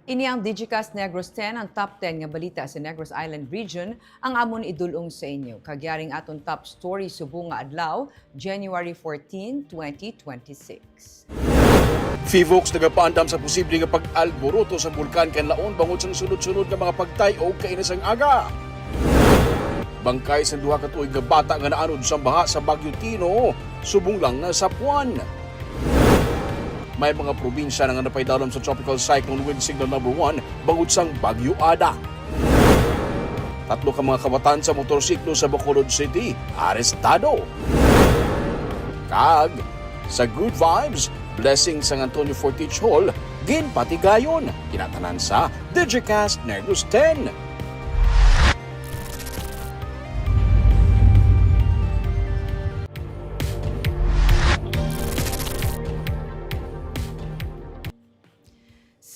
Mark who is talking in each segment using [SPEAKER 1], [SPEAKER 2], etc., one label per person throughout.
[SPEAKER 1] Ini ang Digicast Negros X, ang top 10 nga balita sa Negros Island Region, ang amon idulong sa inyo. Kagyaring aton top story subong nga adlaw, January 14, 2026.
[SPEAKER 2] FIVOX nagapaandam sa posibleng nga pag-alboroto sa bulkan Kanlaon bangod sa sunod-sunod nga mga pagtay o kainisang aga. Bangkay sa duha ka tuig nga bata nga naanod sa baha sa Bagyo Tino, subong lang na sa Puan. May mga probinsya na nga napaydalom sa Tropical Cyclone Wind Signal number 1 bangod sang Bagyo Ada. Tatlo ka mga kabatan sa motorsiklo sa Bacolod City, arestado. Kag, sa Good Vibes, blessing sa Antonio Fortich Hall, ginpatigayon, kinatanan sa Digicast Negros X.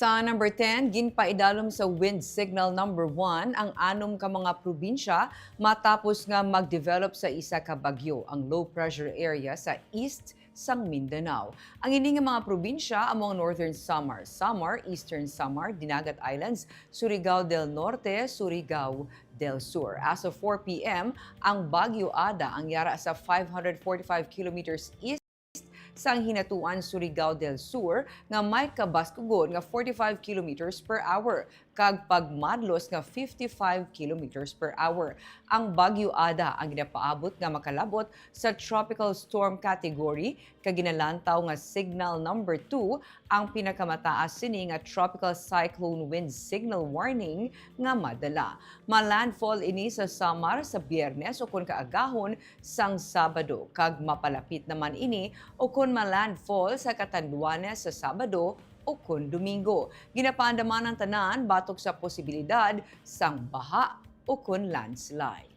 [SPEAKER 1] Sa number 10, ginpaidalom sa wind signal number 1 ang anom ka mga probinsya matapos nga mag-develop sa isa ka bagyo ang low pressure area sa east sang Mindanao. Ang ini nga mga probinsya among Northern Samar, Eastern Samar, Dinagat Islands, Surigao del Norte, Surigao del Sur. As of 4 p.m., ang Bagyo Ada ang yara sa 545 kilometers east sang hinatuan Surigao del Sur nga may kabaskugon nga 45 kilometers per hour kag pagmadlos nga 55 kilometers per hour. Ang Bagyo Ada ang ginapaabot nga makalabot sa tropical storm category kag ginalantaw nga signal number 2 ang pinakamataas sini nga tropical cyclone wind signal warning nga madala. Malandfall ini sa Samar sa Biyernes o kun kaagahon sang Sabado kag mapalapit naman ini o kun malandfall sa Catanduanes sa Sabado o kun Domingo. Ginapaandaman ang tanan batok sa posibilidad sang baha o kun landslide.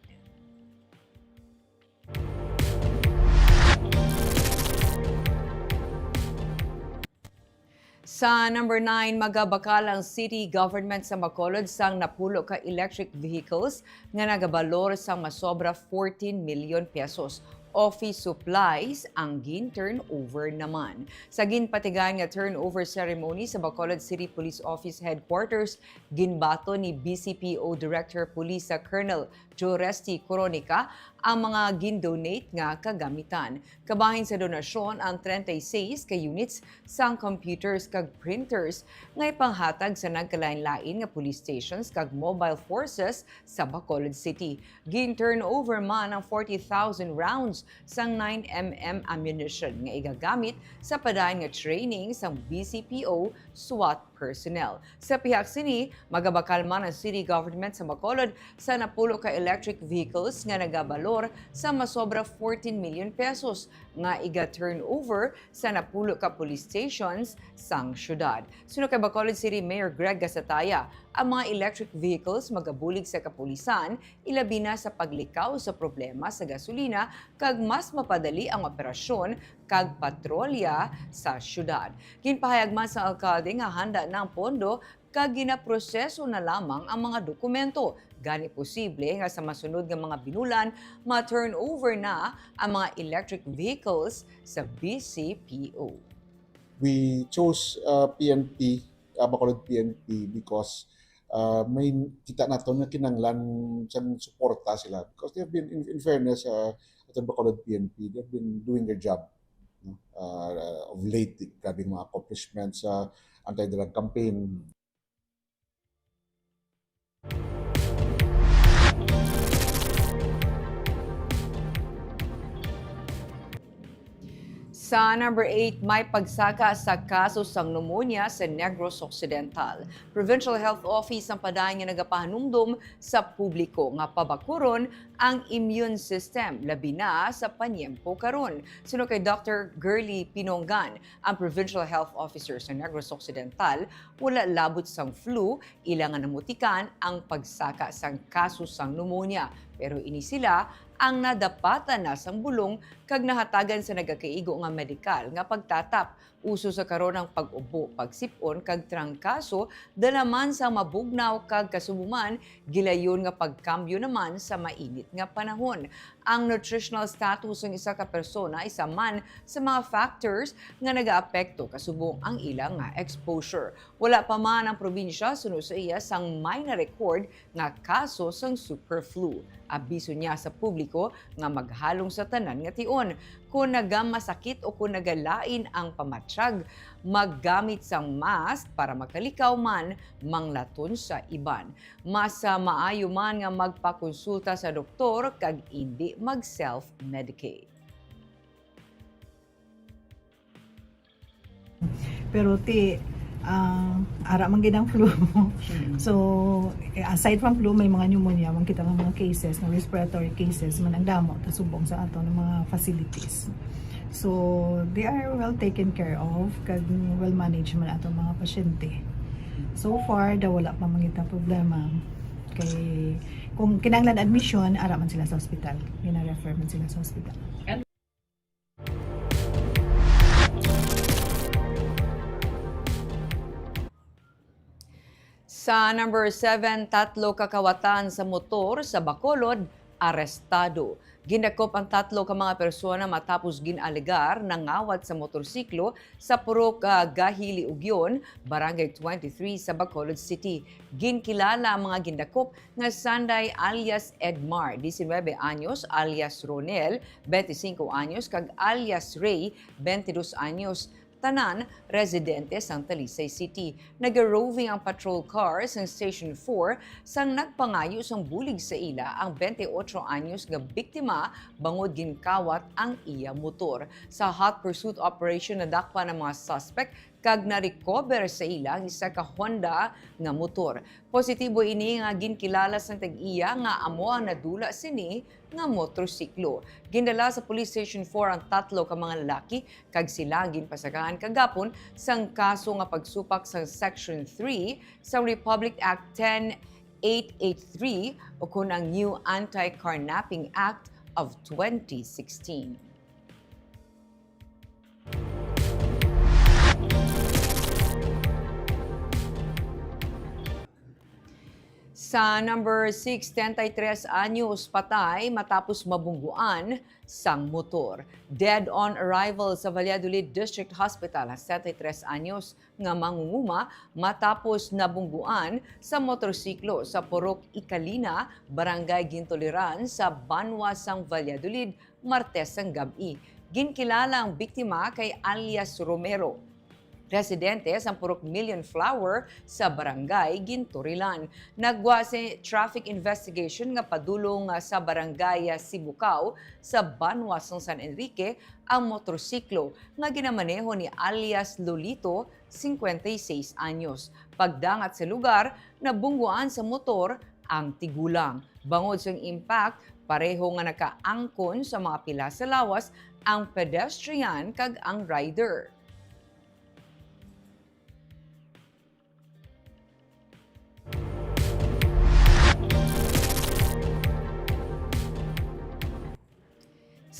[SPEAKER 1] Sa number 9, magabakal ang city government sa Bacolod sang napulo ka electric vehicles nga nagabalor sang masobra 14 million pesos. Office supplies ang gin-turnover naman. Sa ginpatigan nga turnover ceremony sa Bacolod City Police Office Headquarters, ginbato ni BCPO Director Police Colonel Joresti Coronica ang mga gin-donate nga kagamitan. Kabahin sa donasyon ang 36 ka units sang computers kag printers nga ipanghatag sa nagkalain-lain nga police stations kag mobile forces sa Bacolod City. Gin-turnover man ang 40,000 rounds sang 9mm ammunition nga igagamit sa padayon nga training sang BCPO SWAT personnel. Sa pihak sini, magabakal man ang city government sa Bacolod sa napulo ka electric vehicles nga nagabalor sa masobra 14 million pesos nga iga-turnover sa napulo ka police stations sang syudad. Suno kay Bacolod City Mayor Greg Gasataya, ang mga electric vehicles magabulig sa kapulisan, ilabi na sa paglikaw sa problema sa gasolina kag mas mapadali ang operasyon kag patrolya sa syudad. Ginpahayag man sa alkalde nga handa na ang pondo kag ginaproseso na lamang ang mga dokumento. Gani posible nga sa masunod nga mga binulan, ma-turnover na ang mga electric vehicles sa BCPO.
[SPEAKER 3] We chose PNP, Bacolod PNP because may kita nato nga kinanglan sa suporta sila because they have been in fairness at Bacolod PNP, they have been doing their job of late, grabe mga accomplishments sa anti-drug campaign.
[SPEAKER 1] Sa number 8, may pagsaka sa kaso sang pneumonia sa Negros Occidental. Provincial Health Office ang padayon nga nagapahanumdum sa publiko nga pabakuron ang immune system, labi na sa panyempo karon. Suno kay Dr. Girly Pinonggan, ang Provincial Health Officer sa Negros Occidental, wala labot sang flu, ilangan namutikan ang pagsaka sang kaso sang pneumonia. Pero ini sila ang nadapatan na sang bulong kag nahatagan sa nagakaigo nga medikal nga pagtatap. Uso sa karon ang pag-ubo, pagsipon kag trangkaso dalaman sa mabugnaw kag kasumuman gilayon nga pagkambyo naman sa mainit nga panahon. Ang nutritional status ng isa ka persona isa man sa mga factors nga nagaapekto kasubong ang ilang nga exposure. Wala pa man ang probinsya suno sa iya sang may na-record nga kaso sang superflu. Abiso niya sa publiko nga maghalong sa tanan nga tion. Kung nagamasakit o kung nagalain ang pamatsyag, maggamit sang mask para makalikaw man manglaton sa iban. Mas maayo man nga magpakonsulta sa doktor kag hindi mag-self-medicate.
[SPEAKER 4] Pero ara man gid ang flu. So aside from flu may mga pneumonia man kita mga cases na respiratory cases man ang damo kasubong sa ato ng mga facilities. So they are well taken care of kag well managed man ato mga pasyente. So far wala pa mangita problema kay kung kinahanglan admission ara man sila sa ospital, gina-refer man sila sa ospital.
[SPEAKER 1] Sa number 7, 3 kakawatan sa motor sa Bacolod, arestado. Ginakop ang 3 ka mga persona matapos ginalegar ng ngawat sa motorsiklo sa Purok Gahili Ugyon, Barangay 23 sa Bacolod City. Ginkilala ang mga gindakop nga Sanday alias Edmar, 19 anyos, alias Ronel, 25 anyos, kag alias Ray, 22 anyos. Tanan, residente sang Talisay City. Nag-roving ang patrol car sa Station 4 sang nagpangayo sang bulig sa ila ang 28 anyos nga biktima bangod ginkawat ang iya motor. Sa hot pursuit operation nadakpan ang mga suspect kag na-recover sa ila ang isa ka Honda nga motor. Positibo ini nga ginkilala sang tag-iya nga amo ang nadula sini nga motorsiklo. Gindala sa Police Station 4 ang 3 ka mga lalaki kag sila ginpasagahan kagapon sang kaso nga pagsupak sa Section 3 sa Republic Act 10883 o kun ang New Anti-Carnapping Act of 2016. Sa number 6, 33 anyos patay matapos mabungguan sang motor. Dead on arrival sa Valladolid District Hospital ang 73 anyos nga mangunguma matapos nabungguan sa motorsiklo sa Purok Ikalina, Barangay Gintuliran sa Banwa sang Valladolid, Martes ang gabi. Ginkilala ang biktima kay alias Romero, residente sa Purok Million Flower sa Barangay Ginturilan. Nagwa si traffic investigation nga padulong sa Barangay Sibukaw sa Banwa sang San Enrique ang motorsiklo nga ginamaneho ni alias Lolito, 56 anyos. Pagdangat sa lugar, nabungguan sa motor ang tigulang. Bangod sa impact, pareho nga nakaangkon sa mga pila sa lawas ang pedestrian kag ang rider.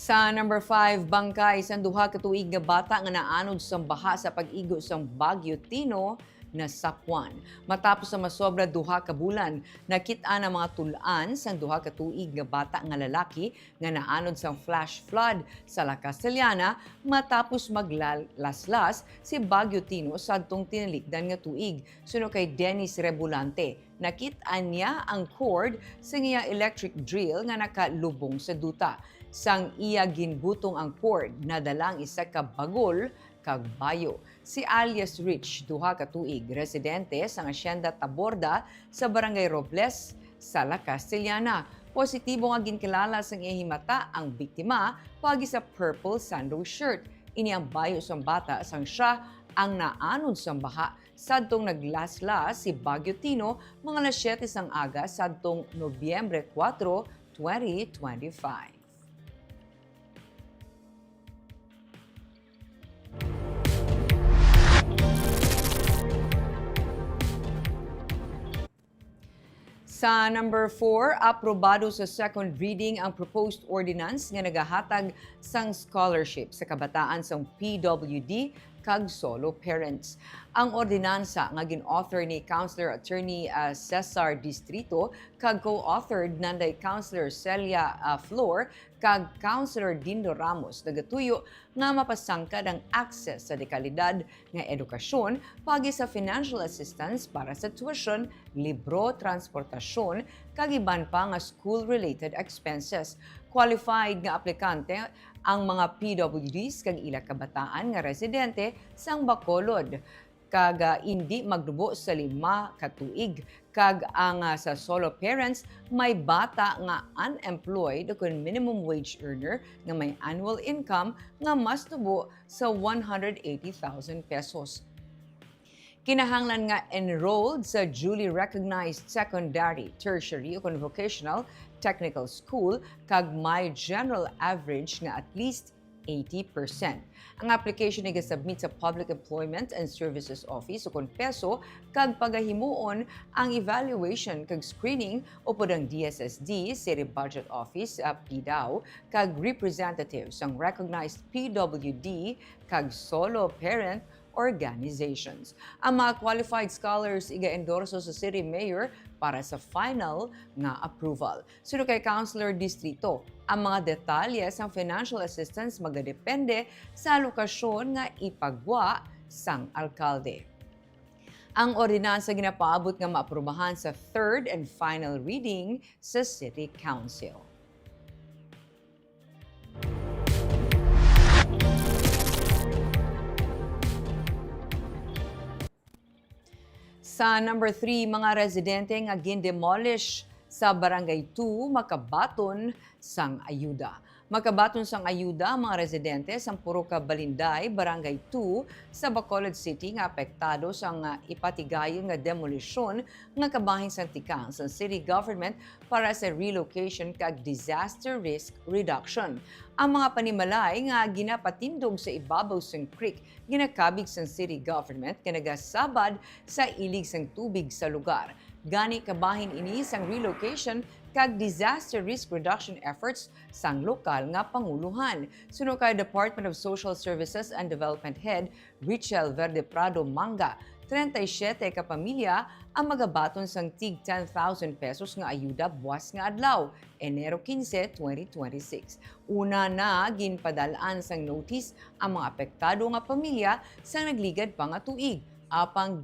[SPEAKER 1] Sa number 5, bangkay sa duha ka tuig nga bata nga naanod sa baha sa pag-igo sa Bagyo Tino na Sapuan. Matapos sa masobra duha ka bulan, nakita na mga tulan sa duha ka tuig nga bata nga lalaki nga naanod sa flash flood sa La Castellana matapos maglaslas si Bagyo Tino sadtong tinalikdan nga tuig. Suno kay Dennis Rebulante, nakita niya ang cord sa iya electric drill nga nakalubong sa duta. Sang iya ginbutong ang cord, nadalang isa ka bagol kag bayo. Si alias Rich, duha ka tuig, residente sa Hacienda Taborda sa Barangay Robles sa La Castellana. Positibo nga ginkilala sang iya himata ang biktima pagi sa purple sando shirt. Ini ang bayo sang bata sang siya ang naanod sang baha sadtong naglaslas si Bagyo Tino mga alas 7 sang aga sadtong Nobyembre 4, 2025. Sa number 4, aprobado sa second reading ang proposed ordinance nga nagahatag sang scholarship sa kabataan sang PWD kag solo parents. Ang ordinansa nga gin-author ni Counselor Attorney Cesar Distrito kag co-authored nanday Counselor Celia Flor kag Counselor Dindo Ramos nagatuyo nga mapasangkad ang access sa dekalidad nga edukasyon pagi sa financial assistance para sa tuition, libro, transportasyon kag iban pa nga school-related expenses. Qualified nga aplikante ang mga PWDs kag ila kabataan nga residente sang Bacolod kag hindi magdubo sa 5 ka tuig kag ang sa solo parents may bata nga unemployed o kun minimum wage earner nga may annual income nga mas tubo sa 180,000 pesos. Kinahanglan nga enrolled sa duly recognized secondary, tertiary o vocational technical school kag may general average nga at least 80%. Ang application ay submit sa Public Employment and Services Office o PESO kag pagahimuon ang evaluation kag screening upod ang DSSD, City Budget Office, PDAO, kag representatives ang recognized PWD kag solo parent organizations. Ang mga qualified scholars iga-endorso sa City Mayor para sa final nga approval. Suno kay Councilor Distrito, ang mga detalye sa financial assistance magadepende sa lokasyon nga ipagwa sang alkalde. Ang ordinansa ginapaabot nga maaprubahan sa third and final reading sa City Council. Sa number 3, mga residente nga gin-demolish sa Barangay 2, Makabaton, sang ayuda. Makabaton sang ayuda ang mga residente sang Puruka Balinday, Barangay 2 sa Bacolod City nga apektado sang ipatigayon nga demolisyon nga kabahin sang tikang sa city government para sa relocation kag disaster risk reduction. Ang mga panimalay nga ginapatindog sa ibabaw sang creek ginakabig sang city government kanagasabad sa ilig sang tubig sa lugar. Gani kabahin ini sang relocation kag disaster risk reduction efforts sang lokal nga panguluhan. Suno kay Department of Social Services and Development Head Richel Verde Prado Manga, 37 ka pamilya ang magabaton sang tig 10,000 pesos nga ayuda buwas nga adlaw, Enero 15, 2026. Una na ginpadalaan sang notice ang mga apektado nga pamilya sa nagligad pa nga tuig. Apang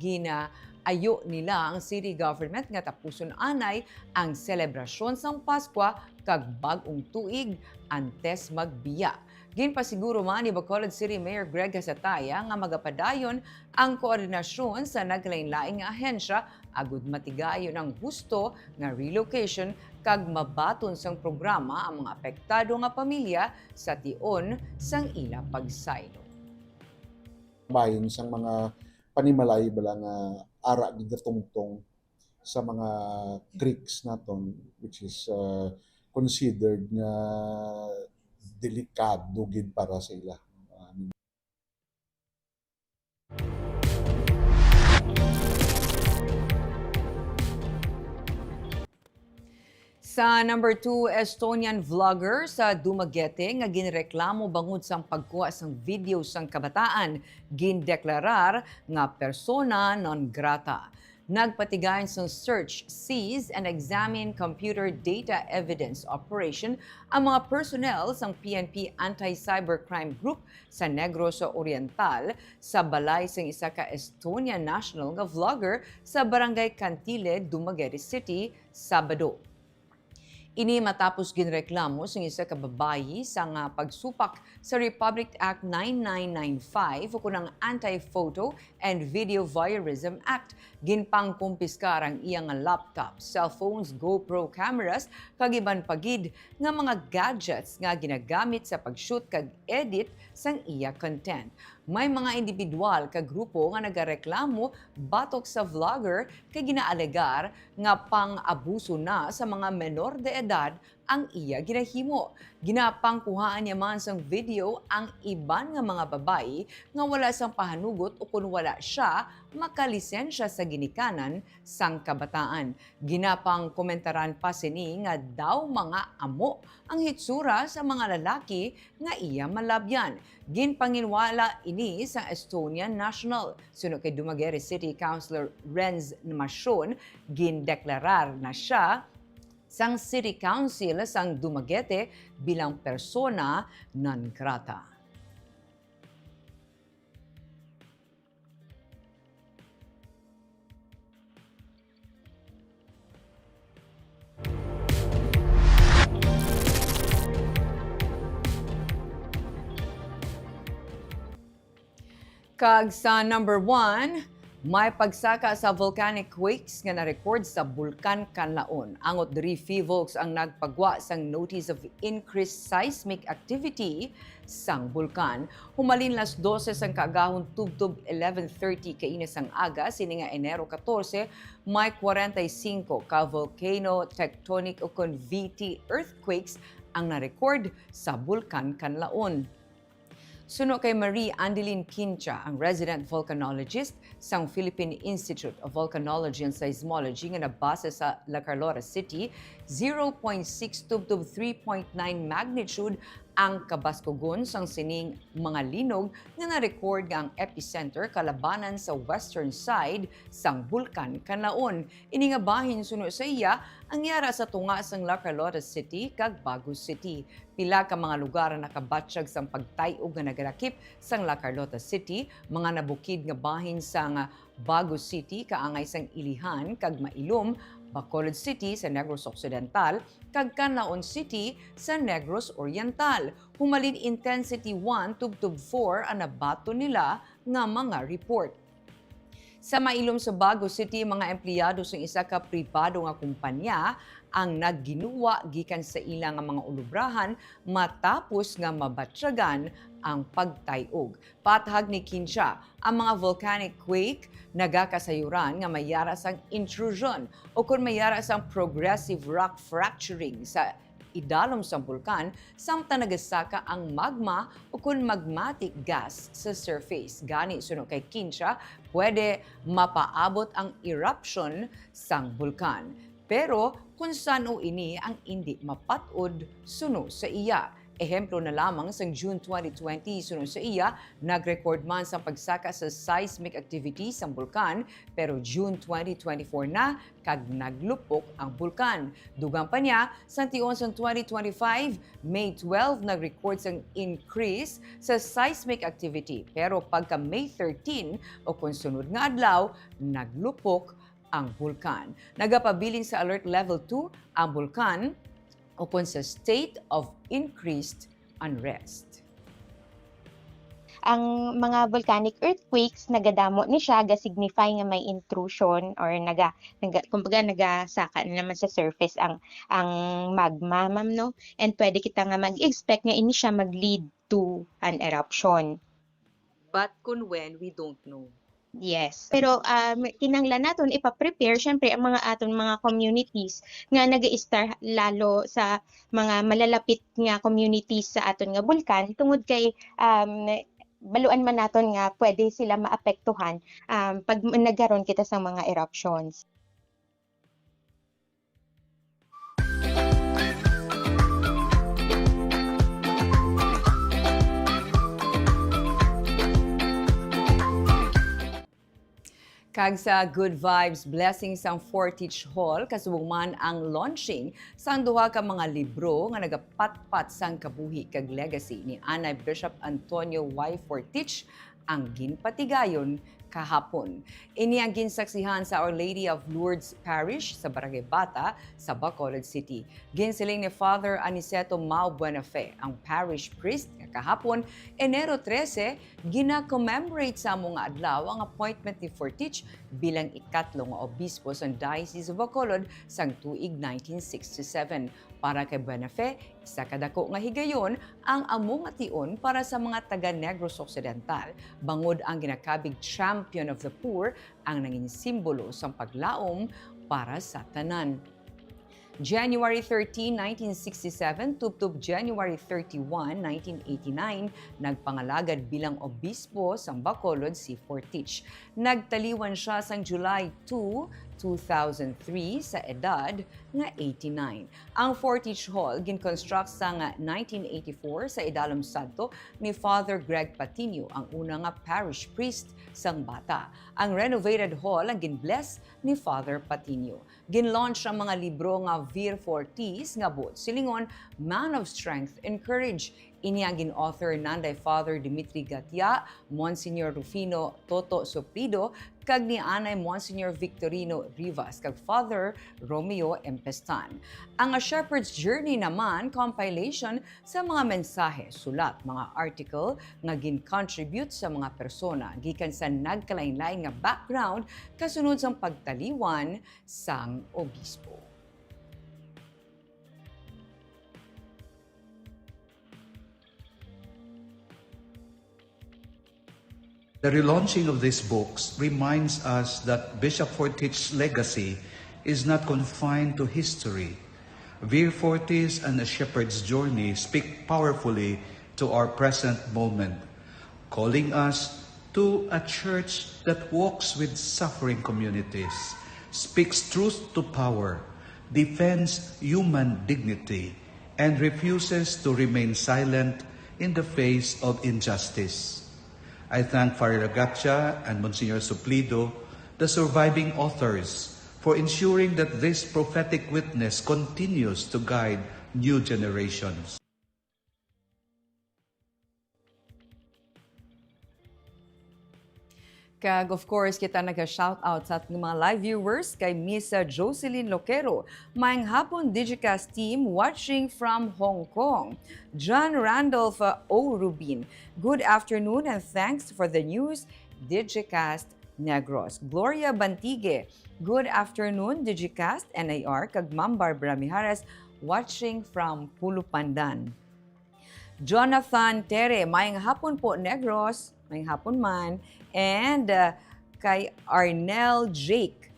[SPEAKER 1] ayo nila ang city government nga tapuson anay ang selebrasyon sang Pasko kag bag-ong tuig antes magbiya. Ginpasiguro man ni Bacolod City Mayor Greg Hasataya nga magapadayon ang koordinasyon sa naglain-laing nga ahensya agud matigayon ang husto nga relocation kag mabaton sang programa ang mga apektado nga pamilya sa tion sang ila pagsaylo.
[SPEAKER 3] Bahin sang mga panimalay bala nga ara gigatungtong sa mga creeks naton which is considered nga delikado gid para sa ila.
[SPEAKER 1] Sa number 2, Estonian vlogger sa Dumaguete nga ginreklamo bangod sang pagkuha sang video sang kabataan, gindeklarar nga persona non grata. Nagpatigayon sang search, seize, and examine computer data evidence operation ang mga personnel sang PNP Anti-Cybercrime Group sa Negros Oriental sa balay sang isa ka Estonian national nga vlogger sa Barangay Cantile, Dumaguete City, Sabado. Ini matapos ginreklamo sa isa ka babayi sa nga pagsupak sa Republic Act 9995 o kunang Anti-Photo and Video Voyeurism Act. Ginpangkumpiskar ang iyang laptop, cellphones, GoPro cameras, kag iban pagid nga mga gadgets nga ginagamit sa pag-shoot kag edit sang iya content. May mga individual kag grupo nga nagareklamo batok sa vlogger kay ginaalegar nga pang-abuso na sa mga menor de edad ang iya ginahimo. Ginapangkuhaan niya man sang video ang iban nga mga babae nga wala sang pahanugot o kung wala siya makalisensya sa ginikanan sang kabataan. Ginapang komentaran pa sini nga daw mga amo ang hitsura sa mga lalaki nga iya malabyan. Ginpanginwala ini sa Estonian National. Suno kay Dumaguete City Councilor Renz Masyon, gindeklarar na siya sang City Council sang Dumaguete bilang persona non grata. Kag sa number 1, may pagsaka sa volcanic quakes nga na-record sa Bulkan Kanlaon. Angot diri Volks ang nagpagwa sang notice of increased seismic activity sang bulkan. Humalin las 12 sang kaagahon tubtob 11:30 kainis ang aga sini nga Enero 14, may 45 ka volcano tectonic o VT earthquakes ang na-record sa Bulkan Kanlaon. Suno kay Marie Andeline Quincha, ang resident volcanologist sa Philippine Institute of Volcanology and Seismology nga nabase sa La Carlota City, 0.6 tubtob 3.9 magnitude ang kabaskugon sang sining mga linog nga na-record nga ang epicenter kalabanan sa western side sang Bulkan Kanlaon. Ini nga bahin suno sa iya ang yara sa tunga sang La Carlota City kag Bago City. Pila ka mga lugar na nakabatsyag sang pagtayog nga nagalakip sang La Carlota City, mga nabukid nga bahin sang Bago City kaangay sang Ilihan kag Mailom, Bacolod City sa Negros Occidental, kag Kanlaon City sa Negros Oriental. Humalin intensity 1 tubtob 4 ang nabato nila nga mga report. Sa Mailom sa Bago City, mga empleyado sa isa ka pribado nga kumpanya ang nagginuwa gikan sa ilang nga mga ulubrahan matapos nga mabatsyagan ang pagtayog. Patahag ni Quincha, ang mga volcanic quake nagakasayuran nga mayara sang intrusion o kung mayara sang progressive rock fracturing sa idalom sa bulkan samtang nagasaka ang magma o kung magmatic gas sa surface. Gani suno kay Quincha, pwede mapaabot ang eruption sang bulkan. Pero kung saan o ini ang hindi mapatod suno sa iya. Ehemplo na lamang sa June 2020 suno sa iya, nag-record man sa pagsaka sa seismic activity sa bulkan, pero June 2024 na kag naglupok ang bulkan. Dugang pa niya, sa tion sa 2025, May 12 nag-record sang increase sa seismic activity, pero pagka May 13 o kung sunod nga adlaw, naglupok ang bulkan. Nagapabiling sa alert level 2 ang bulkan upon sa state of increased unrest.
[SPEAKER 5] Ang mga volcanic earthquakes nagadamo ni siya ga-signify nga may intrusion or kumbaga nagasaka na naman sa surface ang magma, ma'am, no? And pwede kita nga mag-expect nga ini siya mag-lead to an eruption.
[SPEAKER 1] But kung when, we don't know.
[SPEAKER 5] Yes. Pero kinahanglan naton ipa-prepare syempre ang mga aton mga communities nga nag-i-star lalo sa mga malalapit nga communities sa aton nga bulkan tungod kay baluan man naton nga pwede sila maapektuhan pag nagkaroon kita sa mga eruptions.
[SPEAKER 1] Kag sa Good Vibes Blessings ang Fortich Hall, kasubong man ang launching sang duha ka mga libro nga nagapatpat sang kabuhi kag legacy ni Anay Bishop Antonio Y. Fortich ang ginpatigayon kahapon. Ini ang ginsaksihan sa Our Lady of Lourdes Parish sa Barangay Bata sa Bacolod City. Ginsiling ni Father Aniceto Mau Buenafe, ang parish priest kahapon, Enero 13, gina-commemorate sa mga adlaw ang appointment ni Fortich bilang ikatlong obispo sa Diocese of Bacolod sang tuig 1967. Para kay Buenafe, isa kadako nga higayon ang among ation para sa mga taga Negros Occidental. Bangod ang ginakabig champion of the poor ang nanging simbolo sa paglaom para sa tanan. January 13, 1967, tubtub January 31, 1989, nagpangalagad bilang obispo sa Bacolod si Fortich. Nagtaliwan siya sa July 2, 2003 sa edad nga 89. Ang Fortich Hall ginconstruct sa nga 1984 sa Idalom Santo ni Father Greg Patino, ang una nga parish priest sang Bata. Ang renovated hall ang ginbless ni Father Patino. Ginlaunch ang mga libro nga Vir Fortis nga buot silingon, Man of Strength and Courage. Inyang gin-author nanday Father Dimitri Gatia, Monsignor Rufino Toto Soplido, kag ni anay Monsignor Victorino Rivas, kag Father Romeo Empestan. Ang A Shepherd's Journey naman, compilation sa mga mensahe, sulat, mga article nga gin-contribute sa mga persona, gikan sa nagkalain-lain nga background kasunod sang pagtaliwan sang obispo.
[SPEAKER 6] The relaunching of these books reminds us that Bishop Fortich's legacy is not confined to history. Vir Fortis and A Shepherd's Journey speak powerfully to our present moment, calling us to a church that walks with suffering communities, speaks truth to power, defends human dignity, and refuses to remain silent in the face of injustice. I thank Father Agacha and Monsignor Suplido, the surviving authors, for ensuring that this prophetic witness continues to guide new generations.
[SPEAKER 1] Kag of course, kita nag-shoutout sa ating mga live viewers kay Miss Jocelyn Loquero, maayong hapon Digicast team watching from Hong Kong. John Randolph O. Rubin, good afternoon and thanks for the news, Digicast Negros. Gloria Bantigue, good afternoon Digicast NAR, kag Ma'am Barbara Mijares, watching from Pulupandan. Jonathan Tere, maayong hapon po Negros, maayong hapon man. And kay Arniel Jake,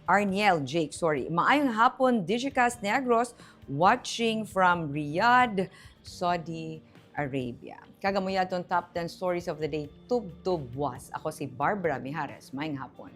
[SPEAKER 1] maayong hapon Digicast Negros, watching from Riyadh, Saudi Arabia. Kagamuya itong top 10 stories of the day, tub-tub was. Ako si Barbara Mijares, maayong hapon.